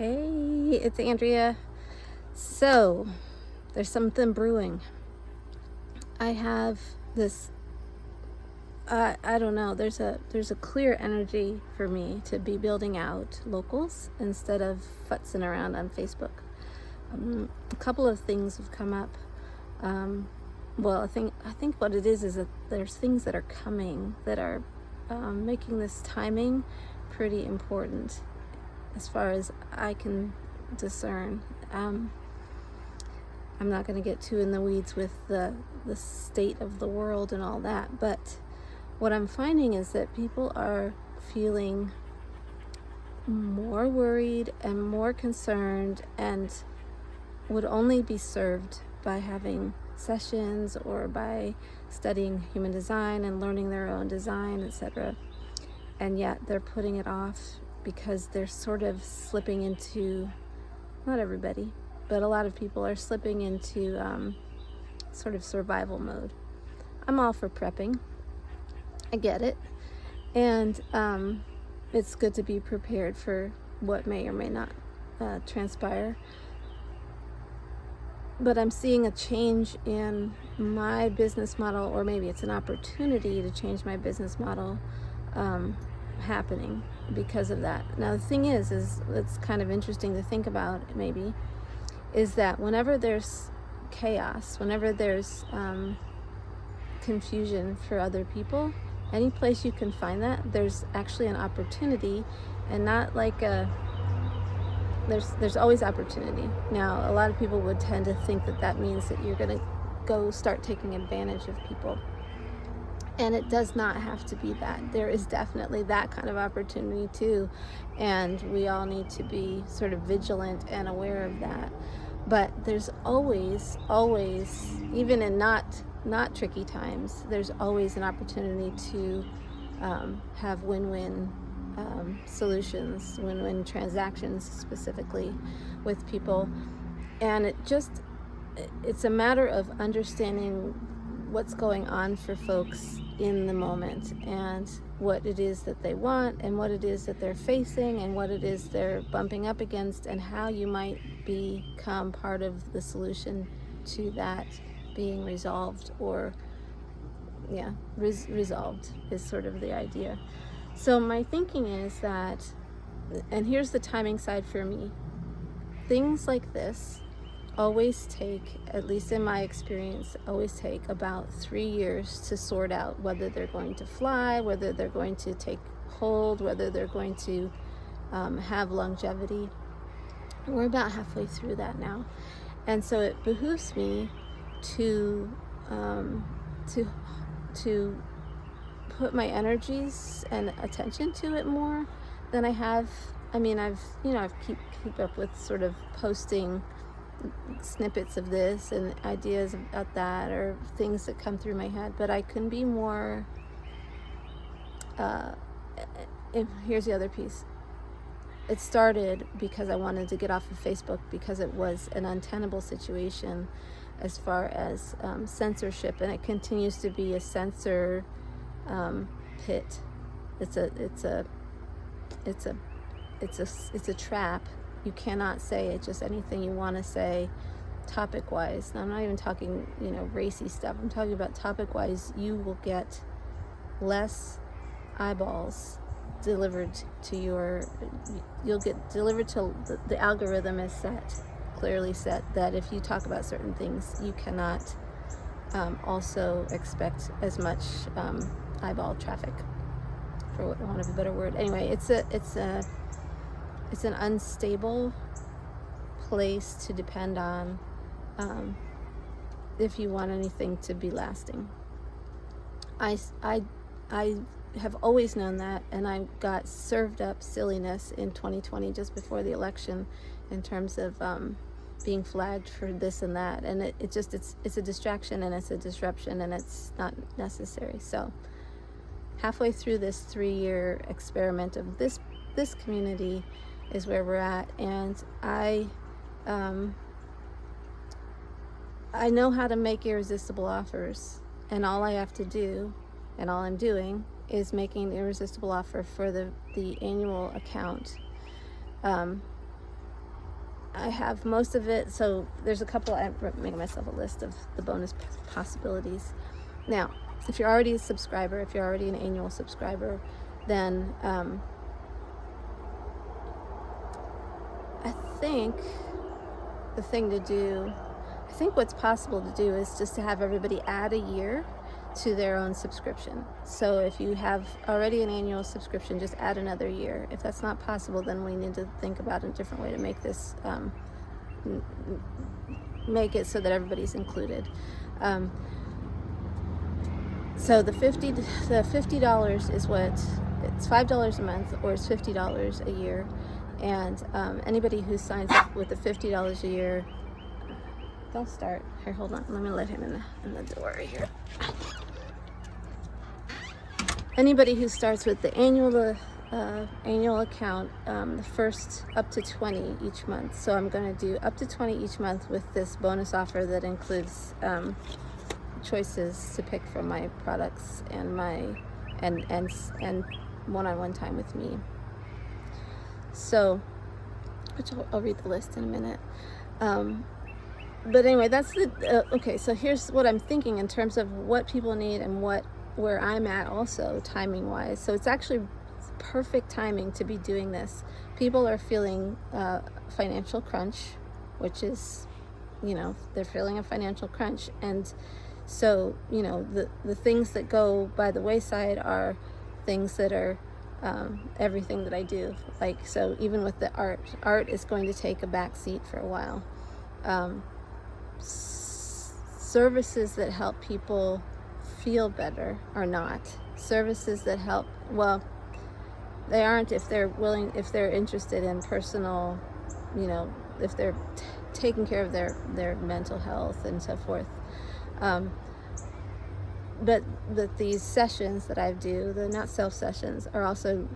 Hey, it's Andrea. So, there's something brewing. I have this I don't know, there's a clear energy for me to be building out locals instead of futzing around on Facebook. A couple of things have come up. Well, I think what it is that there's things that are coming that are making this timing pretty important as far as I can discern. I'm not going to get too in the weeds with the state of the world and all that, but what I'm finding is that people are feeling more worried and more concerned and would only be served by having sessions or by studying human design and learning their own design, etc. And yet they're putting it off because they're sort of slipping into, not everybody, but a lot of people are slipping into sort of survival mode. I'm all for prepping. I get it. And it's good to be prepared for what may or may not transpire. But I'm seeing a change in my business model, or maybe it's an opportunity to change my business model happening because of that. Now, the thing is it's kind of interesting to think about, maybe, is that whenever there's chaos, whenever there's confusion for other people, any place you can find that, there's actually an opportunity, and not like there's always opportunity. Now, a lot of people would tend to think that means that you're going to go start taking advantage of people. And it does not have to be that. There is definitely that kind of opportunity too. And we all need to be sort of vigilant and aware of that. But there's always, even in not tricky times, there's always an opportunity to have win-win solutions, win-win transactions specifically with people. And it's a matter of understanding what's going on for folks in the moment, and what it is that they want, and what it is that they're facing, and what it is they're bumping up against, and how you might become part of the solution to that being resolved, or resolved is sort of the idea. So my thinking is that, and here's the timing side for me, things like this always take, at least in my experience, about 3 years to sort out whether they're going to fly, whether they're going to take hold, whether they're going to have longevity. We're about halfway through that now. And so it behooves me to put my energies and attention to it more than I have. I mean, I've keep up with sort of posting snippets of this and ideas about that, or things that come through my head, but I can be more and here's the other piece. It started because I wanted to get off of Facebook because it was an untenable situation as far as censorship, and it continues to be a censor pit. It's a trap. You cannot say just anything you want to say topic-wise. Now, I'm not even talking, racy stuff. I'm talking about topic-wise. You will get less eyeballs delivered to you'll get delivered to, the algorithm is clearly set, that if you talk about certain things, you cannot also expect as much eyeball traffic, for want of a better word. Anyway, it's an unstable place to depend on if you want anything to be lasting. I have always known that, and I got served up silliness in 2020 just before the election in terms of being flagged for this and that, and it's a distraction, and it's a disruption, and it's not necessary. So halfway through this 3-year experiment of this community is where we're at, and I know how to make irresistible offers, and all I have to do, and all I'm doing, is making an irresistible offer for the annual account. I have most of it. So there's a couple, I'm making myself a list of the bonus possibilities. Now, if you're already a subscriber, if you're already an annual subscriber, then I think the thing to do, I think what's possible to do is just to have everybody add a year to their own subscription. So if you have already an annual subscription, just add another year. If that's not possible, then we need to think about a different way to make this, make it so that everybody's included. So the $50 is what, it's $5 a month, or it's $50 a year. And anybody who signs up with the $50 a year, don't start. Here, hold on. Let me let him in the door here. Anybody who starts with the annual account, the first up to 20 each month. So I'm going to do up to 20 each month with this bonus offer that includes choices to pick from my products and my and one-on-one time with me. So, which I'll read the list in a minute. But anyway, that's the okay. So here's what I'm thinking in terms of what people need and where I'm at also timing wise. So it's actually perfect timing to be doing this. People are feeling financial crunch, which is, they're feeling a financial crunch, and so the things that go by the wayside are things that are everything that I do. Like, so even with the art is going to take a back seat for a while. Services that help people feel better are not. Services that help, well, they aren't if they're interested in personal, if they're taking care of their mental health and so forth. But these sessions that I do, the not self sessions, are also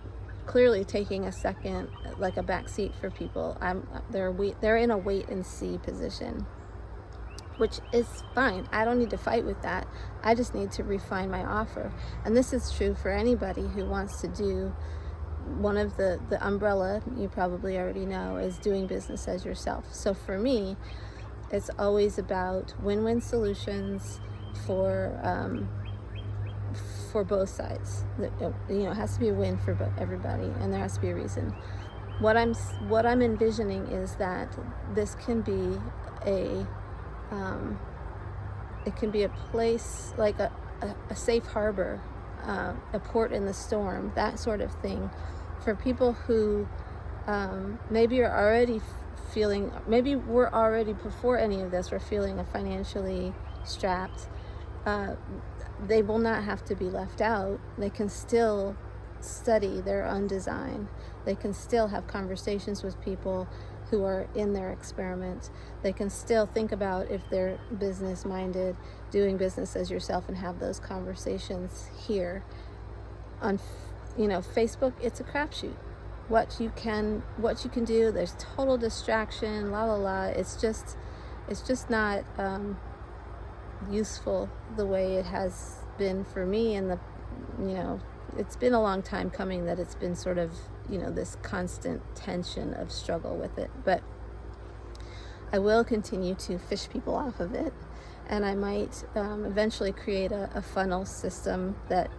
clearly taking a second, like a back seat for people. They're in a wait and see position, which is fine. I don't need to fight with that. I just need to refine my offer. And this is true for anybody who wants to do one of the umbrella, you probably already know, is doing business as yourself. So for me, it's always about win-win solutions for both sides. It has to be a win for everybody, and there has to be a reason. What I'm envisioning is that this can be a place like a safe harbor, a port in the storm, that sort of thing, for people who maybe are already feeling, maybe we're already, before any of this, we're feeling financially strapped. They will not have to be left out. They can still study their own design. They can still have conversations with people who are in their experiment. They can still think about, if they're business minded, doing business as yourself, and have those conversations here. On Facebook, it's a crapshoot. What you can do, there's total distraction, it's just not useful the way it has been for me. And it's been a long time coming that it's been sort of this constant tension of struggle with it. But I will continue to fish people off of it, and I might eventually create a funnel system that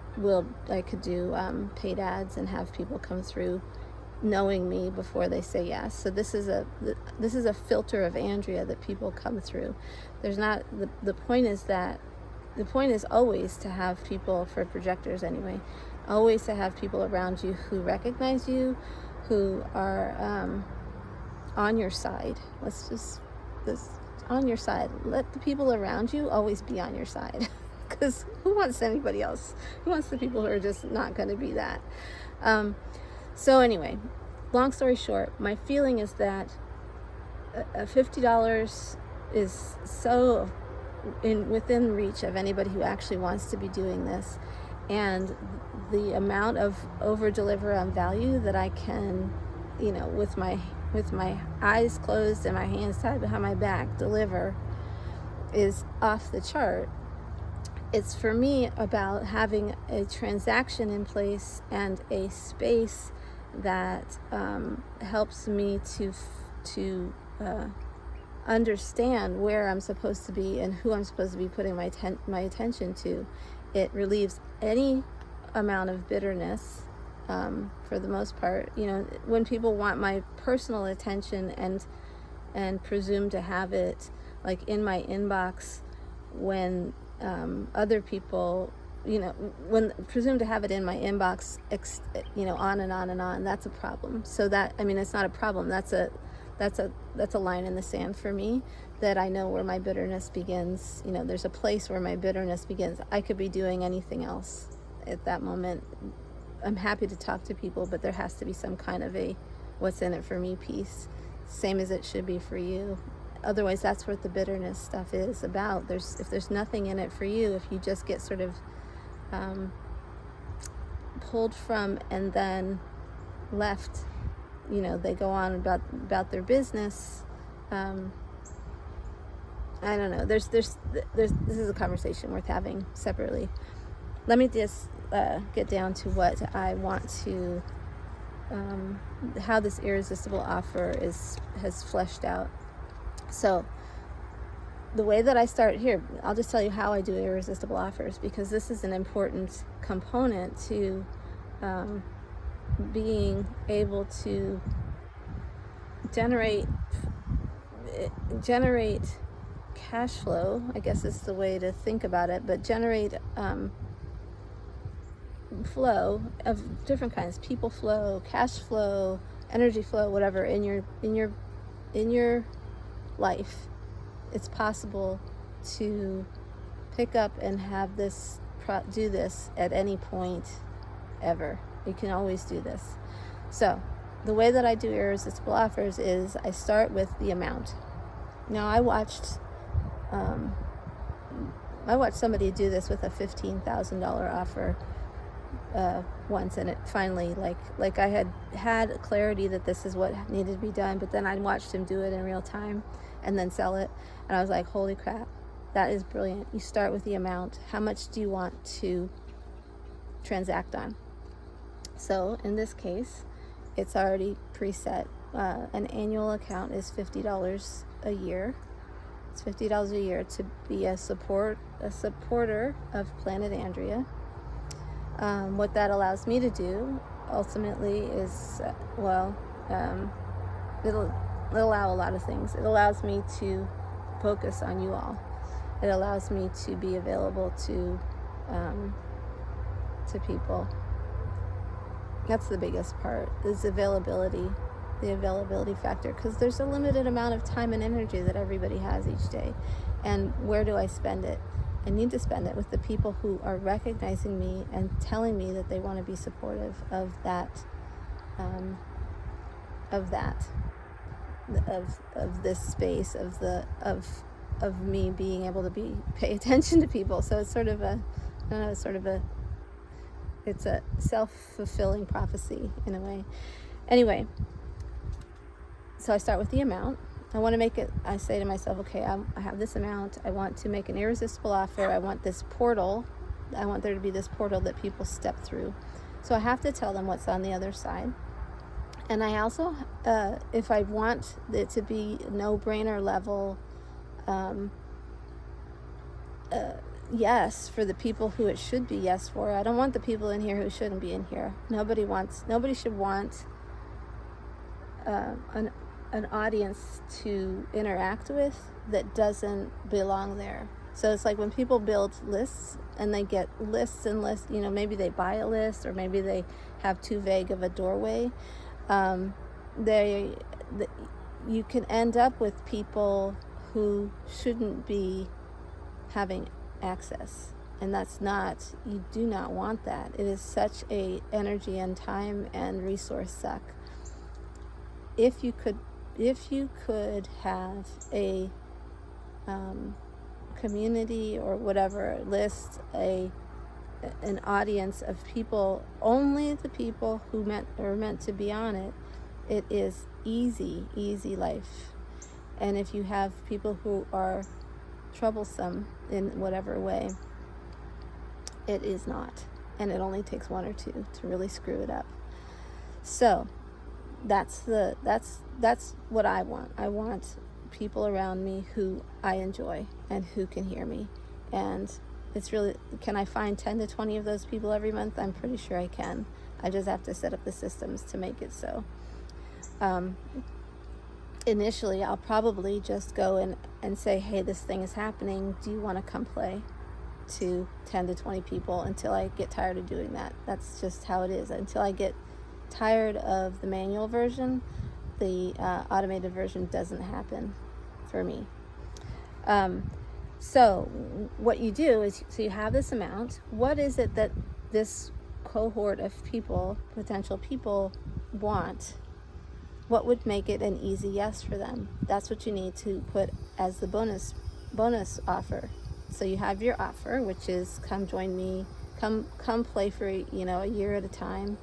I could do paid ads and have people come through knowing me before they say yes. So this is a filter of Andrea that people come through. There's not, the point is always to have people, for projectors anyway, always to have people around you who recognize you, who are on your side. On your side. Let the people around you always be on your side, because who wants anybody else? Who wants the people who are just not going to be that? So anyway, long story short, my feeling is that $50 is so within reach of anybody who actually wants to be doing this, and the amount of over deliver on value that I can, with my eyes closed and my hands tied behind my back, deliver is off the chart. It's for me about having a transaction in place and a space that helps me to understand where I'm supposed to be and who I'm supposed to be putting my attention to, it relieves any amount of bitterness. For the most part, when people want my personal attention and presume to have it like in my inbox, when other people, when presume to have it in my inbox, on and on and on, that's a problem. So it's not a problem. That's a line in the sand for me, that I know where my bitterness begins. There's a place where my bitterness begins. I could be doing anything else at that moment. I'm happy to talk to people, but there has to be some kind of a what's in it for me piece, same as it should be for you. Otherwise, that's what the bitterness stuff is about. If there's nothing in it for you, if you just get sort of pulled from and then left, they go on about their business. I don't know. This is a conversation worth having separately. Let me just get down to what I want to, how this irresistible offer has fleshed out. So the way that I start here, I'll just tell you how I do irresistible offers, because this is an important component to being able to generate cash flow, I guess is the way to think about it, but generate flow of different kinds: people flow, cash flow, energy flow, whatever, in your life. It's possible to pick up and have this do this at any point ever. You can always do this. So the way that I do irresistible offers is I start with the amount. Now I watched somebody do this with a $15,000 offer once, and it finally, like I had clarity that this is what needed to be done, but then I watched him do it in real time and then sell it, and I was like, holy crap, that is brilliant. You start with the amount. How much do you want to transact on? So in this case, it's already preset. An annual account is $50 a year. It's $50 a year to be a supporter of Planet Andrea. What that allows me to do ultimately is, it'll allow a lot of things. It allows me to focus on you all. It allows me to be available to people. That's the biggest part, is availability, the availability factor, because there's a limited amount of time and energy that everybody has each day. And where do I spend it? I need to spend it with the people who are recognizing me and telling me that they want to be supportive of this space, of me being able to pay attention to people. So it's sort of it's a self-fulfilling prophecy in a way. Anyway, so I start with the amount. I want to make it, I say to myself, okay, I have this amount. I want to make an irresistible offer. I want this portal. I want there to be this portal that people step through. So I have to tell them what's on the other side. And I also, if I want it to be no-brainer level, yes, for the people who it should be yes for. I don't want the people in here who shouldn't be in here. Nobody should want an audience to interact with that doesn't belong there. So it's like when people build lists and they get lists and lists, maybe they buy a list, or maybe they have too vague of a doorway. You can end up with people who shouldn't be having access, and you do not want that. It is such a energy and time and resource suck. If you could have a community or whatever, list an audience of people, only the people who are meant to be on it, it is easy life. And if you have people who are troublesome in whatever way, it is not. And it only takes one or two to really screw it up. So that's what I want. I want people around me who I enjoy and who can hear me. And it's really, can I find 10 to 20 of those people every month? I'm pretty sure I can. I just have to set up the systems to make it so. Initially, I'll probably just go in and say, hey, this thing is happening. Do you want to come play? To 10 to 20 people until I get tired of doing that. That's just how it is. Until I get tired of the manual version, the automated version doesn't happen for me. So what you do is, so you have this amount. What is it that this cohort of people, potential people, want? What would make it an easy yes for them? That's what you need to put as the bonus offer. So you have your offer, which is come join me, come play for a year at a time,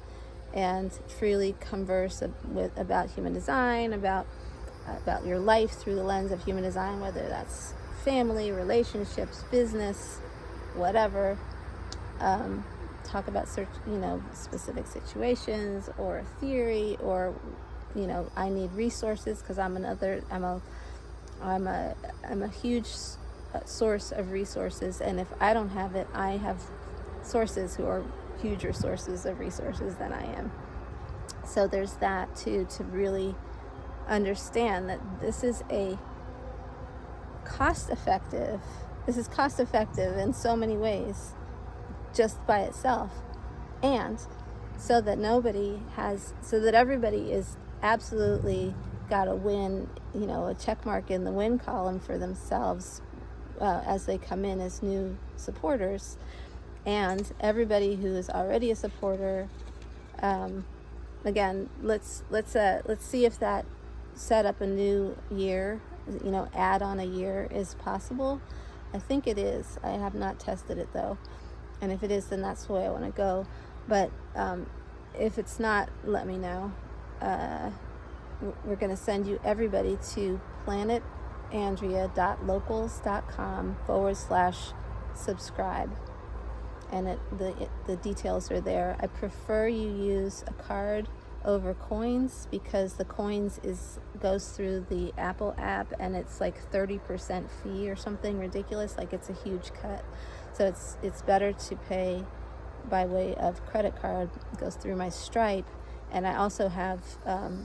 and freely converse about human design, about your life through the lens of human design, whether that's family, relationships, business, whatever. Talk about specific situations or theory, or I need resources because I'm a huge source of resources, and if I don't have it, I have sources who are huger sources of resources than I am. So there's that too, to really understand that this is cost effective in so many ways just by itself, and so that everybody is absolutely got a win, a check mark in the win column for themselves as they come in as new supporters, and everybody who is already a supporter. Again, let's see if that set up a new year, add on a year is possible. I think it is. I have not tested it though, and if it is, then that's the way I want to go. But if it's not, let me know. We're going to send you everybody to planetandrea.locals.com/subscribe, and the details are there. I prefer you use a card over coins, because the coins goes through the Apple app, and it's like 30% fee or something ridiculous. Like, it's a huge cut. So it's better to pay by way of credit card. It goes through my Stripe. And I also have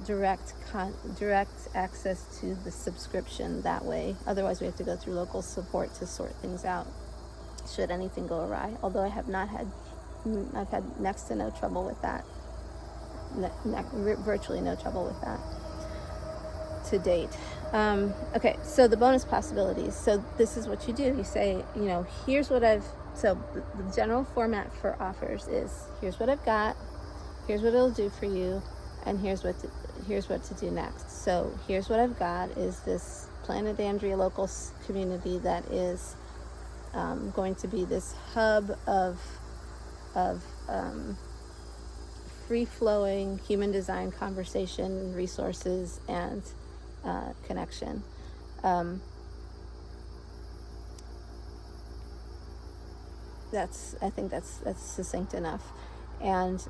direct access to the subscription that way. Otherwise, we have to go through local support to sort things out should anything go awry. Although I've had next to no trouble with that. Virtually no trouble with that to date. Okay, so the bonus possibilities. So this is what you do. You say, here's what so the general format for offers is, here's what I've got, here's what it'll do for you, and here's what to do next. So here's what I've got is this Planet Andrea Locals community that is going to be this hub of free-flowing human design conversation, resources, and connection. I think that's succinct enough, and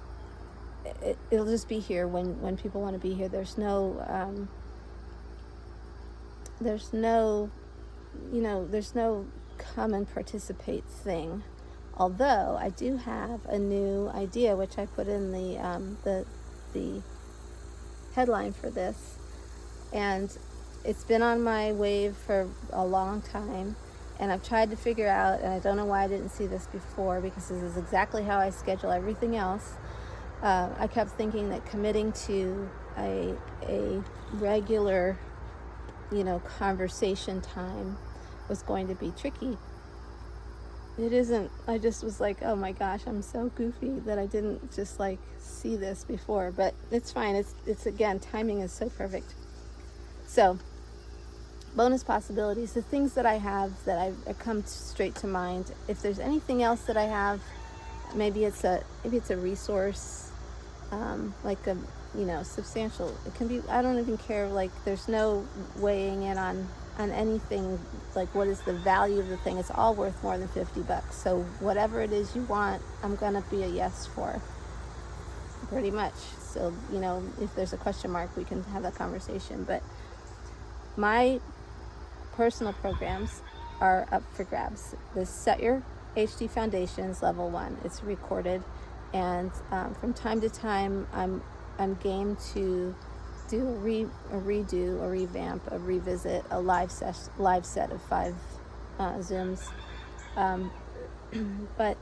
it'll just be here when people want to be here. There's no come and participate thing. Although I do have a new idea, which I put in the headline for this, and it's been on my wave for a long time, and I've tried to figure out, and I don't know why I didn't see this before, because this is exactly how I schedule everything else. I kept thinking that committing to a regular, conversation time was going to be tricky. It isn't. I just was like, oh my gosh, I'm so goofy that I didn't just see this before, but it's fine. It's again, timing is so perfect. So, bonus possibilities, the things that I have that I come straight to mind. If there's anything else that I have, maybe it's a resource, like a substantial. It can be. I don't even care. There's no weighing in on anything, what is the value of the thing. It's all worth more than $50. So whatever it is you want, I'm gonna be a yes for. pretty much. So, if there's a question mark, we can have that conversation. But my personal programs are up for grabs. The Set Your HD Foundations Level 1. It's recorded, and from time to time, I'm game to do a redo, a revamp, a revisit, a live set of 5 Zooms. But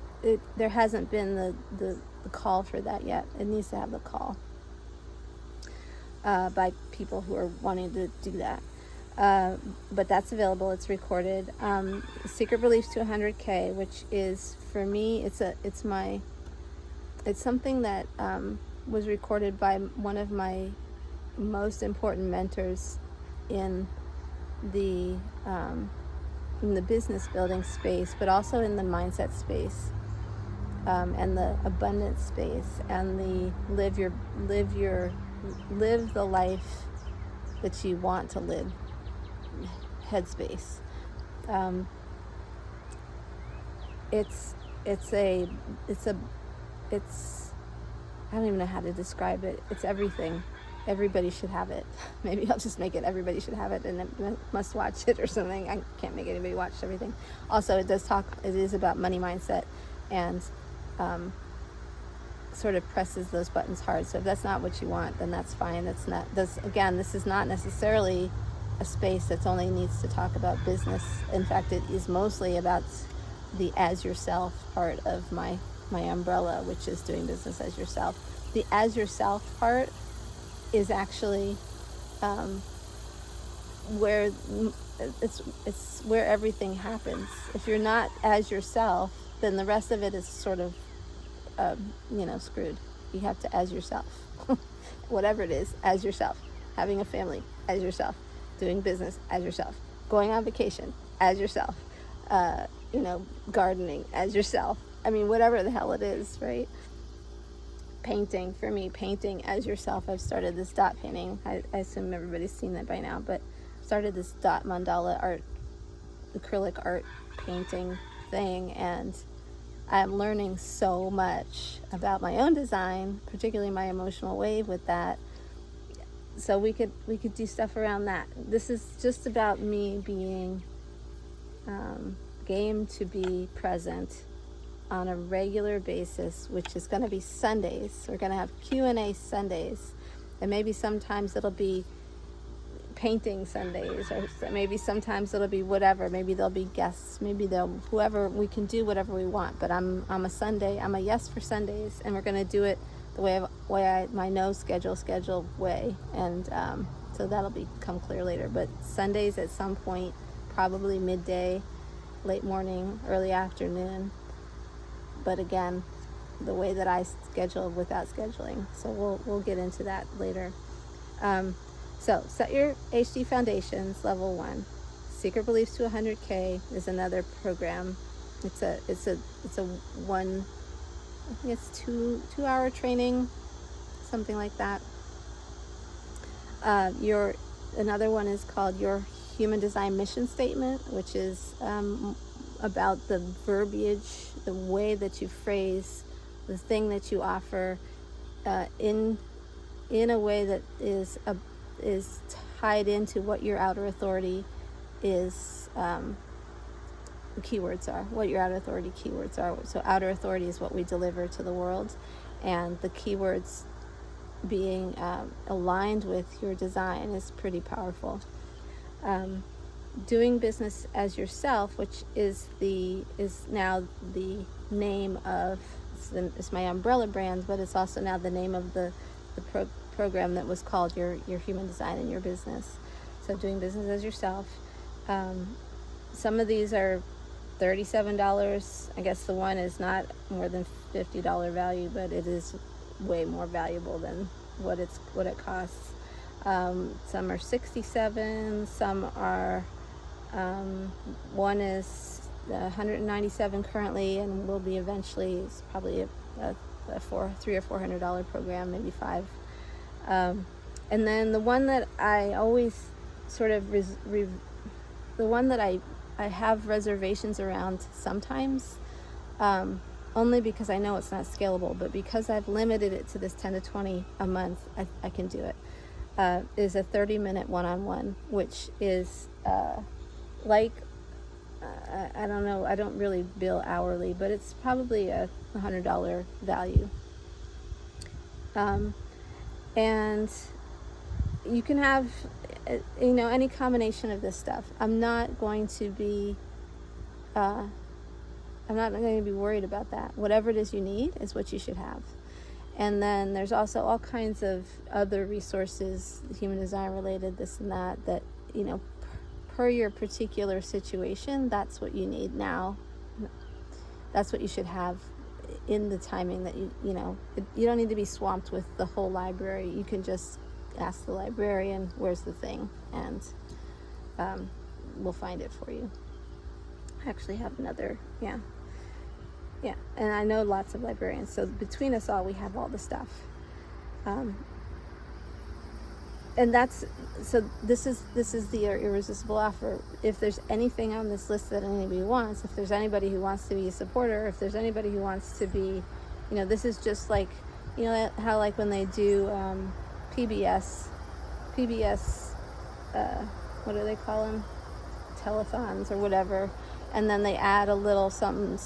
there hasn't been the call for that yet. It needs to have the call by people who are wanting to do that. But that's available. It's recorded. Secret Beliefs to 100K, which is, for me, it's something that was recorded by one of my most important mentors in the business building space, but also in the mindset space, and the abundance space, and the live the life that you want to live headspace. It's I don't even know how to describe it. It's everything. Everybody should have it. Maybe I'll just make it everybody should have it, and it must watch it or something. I can't make anybody watch everything. Also, it is about money mindset, and sort of presses those buttons hard. So if that's not what you want, then that's fine. This is not necessarily a space that's only needs to talk about business. In fact, it is mostly about the as yourself part of my umbrella, which is doing business as yourself. The as yourself part is actually where it's where everything happens. If you're not as yourself, then the rest of it is sort of screwed. You have to as yourself. Whatever it is, as yourself. Having a family, as yourself. Doing business, as yourself. Going on vacation, as yourself. Gardening, as yourself. I mean, whatever the hell it is, right? Painting, for me, painting as yourself. I've started this dot painting. I assume everybody's seen that by now, but started this dot mandala art, acrylic art painting thing, and I'm learning so much about my own design, particularly my emotional wave with that. So we could do stuff around that. This is just about me being game to be present on a regular basis, which is going to be Sundays. We're going to have Q&A Sundays, and maybe sometimes it'll be painting Sundays, or maybe sometimes it'll be whatever. Maybe there'll be guests, whoever. We can do whatever we want, but I'm a yes for Sundays, and we're going to do it the way my no schedule way, and so that'll become clear later. But Sundays at some point, probably midday, late morning, early afternoon. But again, the way that I schedule without scheduling. So we'll get into that later. So Set Your HD Foundations Level 1. Secret Beliefs to 100K is another program. It's a one, I think it's 2-hour training, something like that. Another one is called Your Human Design Mission Statement, which is about the verbiage, the way that you phrase the thing that you offer in a way that is tied into what your outer authority is, keywords are, what your outer authority keywords are. So outer authority is what we deliver to the world, and the keywords being aligned with your design is pretty powerful. Doing business as yourself, which is now the name of, it's my umbrella brand, but it's also now the name of the program that was called your human design in your business. So doing business as yourself. Some of these are $37. I guess the one is not more than $50 value, but it is way more valuable than what it costs. Some are $67. Some are one is $197 currently, and will be eventually. It's probably a $300 or $400 program, maybe $5. And then the one that I always sort of the one that I have reservations around sometimes, a only because I know it's not scalable, but because I've limited it to this 10 to 20 a month, I can do it. Is a 30-minute one-on-one, which is like, I don't know, I don't really bill hourly, but it's probably a $100 value. And you can have, any combination of this stuff. I'm not going to be worried about that. Whatever it is you need is what you should have. And then there's also all kinds of other resources, human design related, this and that, per your particular situation, that's what you need now. That's what you should have in the timing that you don't need to be swamped with the whole library. You can just ask the librarian, where's the thing, and we'll find it for you. I actually have another, yeah, and I know lots of librarians, so between us all, we have all the stuff. And this is the irresistible offer. If there's anything on this list that anybody wants, if there's anybody who wants to be a supporter, if there's anybody who wants to be, this is just like, how like when they do PBS, what do they call them? Telethons or whatever, and then they add a little something.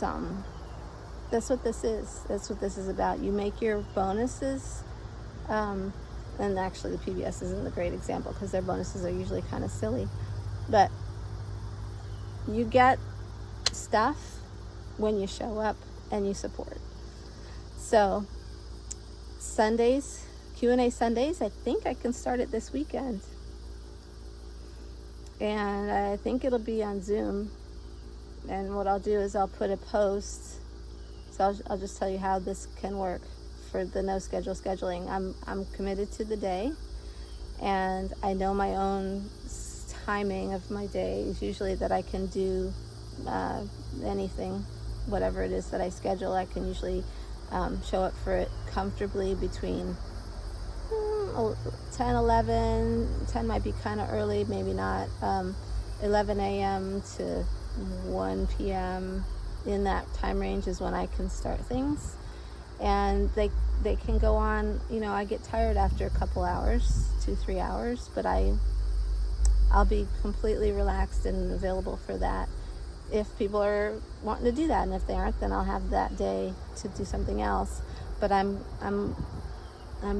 That's what this is. That's what this is about. You make your bonuses. And actually the PBS isn't a great example because their bonuses are usually kind of silly, but you get stuff when you show up and you support. So Sundays, Q&A Sundays, I think I can start it this weekend, and I think it'll be on Zoom. And what I'll do is I'll put a post, so I'll just tell you how this can work. For the no schedule scheduling, I'm committed to the day, and I know my own timing of my day is usually that I can do anything, whatever it is that I schedule. I can usually show up for it comfortably between 10, 11, 10 might be kind of early, maybe not, 11 a.m. to 1 p.m. in that time range is when I can start things. And they can go on, I get tired after a couple hours, 2-3 hours, but I'll be completely relaxed and available for that if people are wanting to do that. And if they aren't, then I'll have that day to do something else. But I'm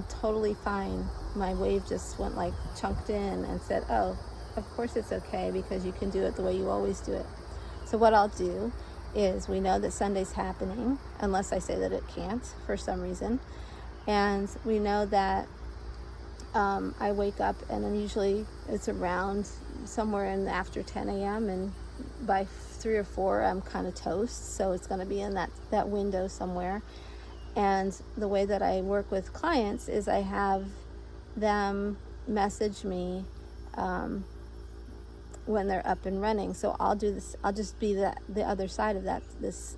totally fine. My wave just went like chunked in and said, oh, of course it's okay, because you can do it the way you always do it. So what I'll do is, we know that Sunday's happening, unless I say that it can't for some reason. And we know that I wake up, and then usually it's around somewhere in after 10 a.m. and by 3 or 4 I'm kind of toast, so it's going to be in that window somewhere. And the way that I work with clients is I have them message me when they're up and running. So I'll do this, I'll just be the other side of that,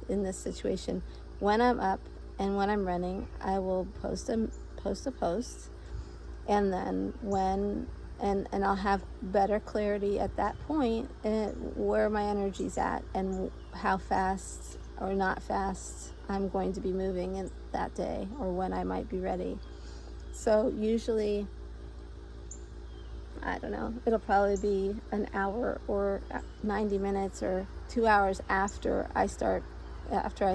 in this situation. When I'm up and when I'm running, I will post a post, and then and I'll have better clarity at that point where my energy's at and how fast or not fast I'm going to be moving in that day, or when I might be ready. So usually, I don't know, it'll probably be an hour or 90 minutes or 2 hours after I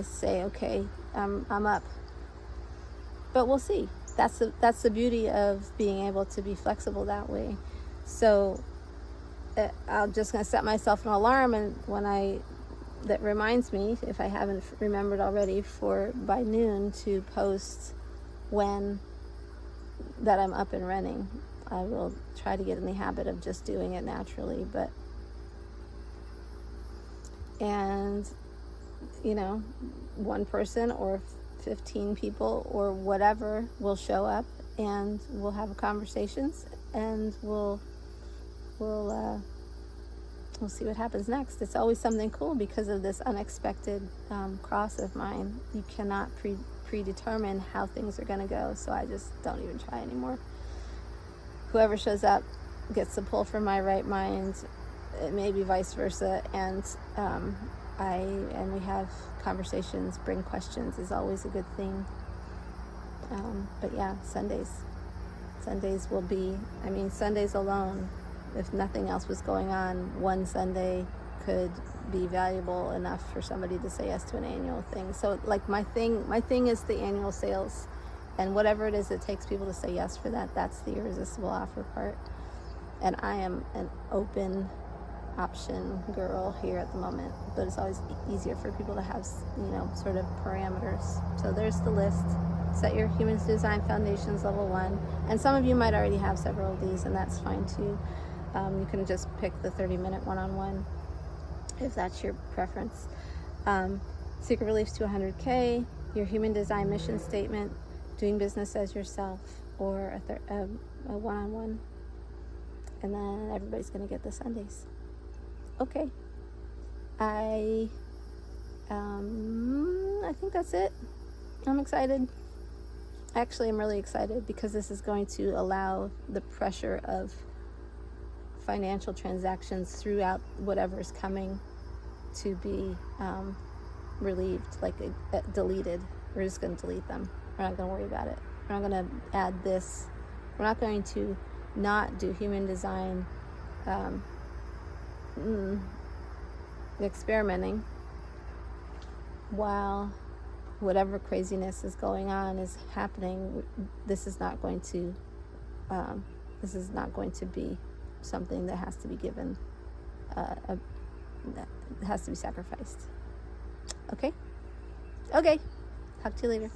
say, okay, I'm up. But we'll see. That's the beauty of being able to be flexible that way. So I'm just going to set myself an alarm, and that reminds me, if I haven't remembered already, for by noon to post when that I'm up and running. I will try to get in the habit of just doing it naturally, and one person or 15 people or whatever will show up, and we'll have conversations, and we'll see what happens next. It's always something cool because of this unexpected cross of mine. You cannot predetermine how things are going to go, so I just don't even try anymore. Whoever shows up gets the pull from my right mind. It may be vice versa, and and we have conversations, bring questions is always a good thing. But yeah, Sundays will be, Sundays alone, if nothing else was going on, one Sunday could be valuable enough for somebody to say yes to an annual thing. So like my thing is the annual sales, and whatever it is it takes people to say yes for that, that's the irresistible offer part. And I am an open option girl here at the moment, but it's always easier for people to have, sort of parameters. So there's the list. Set your human design foundations level 1, and some of you might already have several of these, and that's fine too. You can just pick the 30-minute one-on-one if that's your preference. Secret Beliefs to 100K, your human design mission statement, doing business as yourself, or a one-on-one, and then everybody's going to get the Sundays. Okay, I think that's it. I'm excited. Actually, I'm really excited because this is going to allow the pressure of financial transactions throughout whatever's coming to be relieved, like deleted. We're just going to delete them. We're not going to worry about it. We're not going to add this. We're not going to not do human design experimenting while whatever craziness is going on is happening. This is not going to be something that has to be given, that has to be sacrificed. Okay, talk to you later.